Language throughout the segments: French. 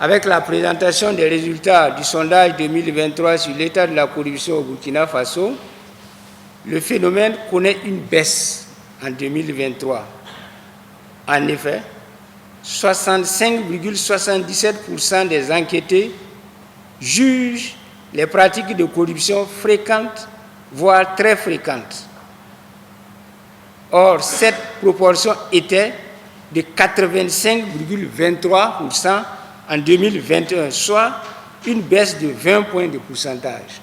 avec la présentation des résultats du sondage 2023 sur l'état de la corruption au Burkina Faso, le phénomène connaît une baisse en 2023. En effet, 65,77% des enquêtés jugent les pratiques de corruption fréquentes, voire très fréquentes. Or, cette proportion était de 85,23% en 2021, soit une baisse de 20 points de pourcentage.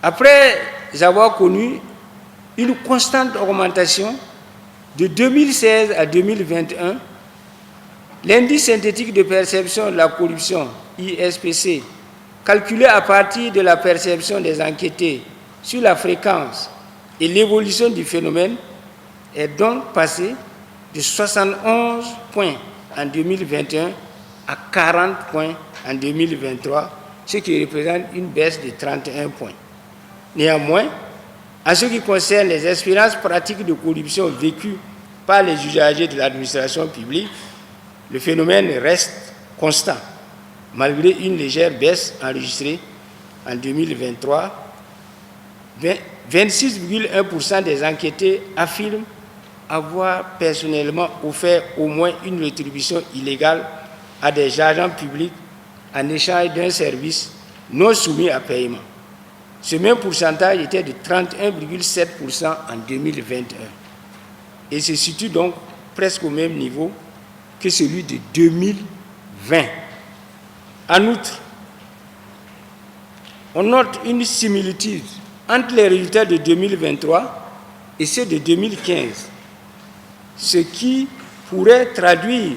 Après avoir connu une constante augmentation de 2016 à 2021, l'indice synthétique de perception de la corruption, ISPC, calculé à partir de la perception des enquêtés sur la fréquence et l'évolution du phénomène, est donc passé de 71 points en 2021 à 40 points en 2023, ce qui représente une baisse de 31 points. Néanmoins, en ce qui concerne les expériences pratiques de corruption vécues par les usagers de l'administration publique, le phénomène reste constant, malgré une légère baisse enregistrée en 2023. 26,1% des enquêtés affirment avoir personnellement offert au moins une rétribution illégale à des agents publics en échange d'un service non soumis à paiement. Ce même pourcentage était de 31,7% en 2021 et se situe donc presque au même niveau que celui de 2020. En outre, on note une similitude entre les résultats de 2023 et ceux de 2015, ce qui pourrait traduire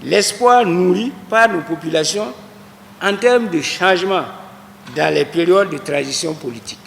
l'espoir nourri par nos populations en termes de changement dans les périodes de transition politique.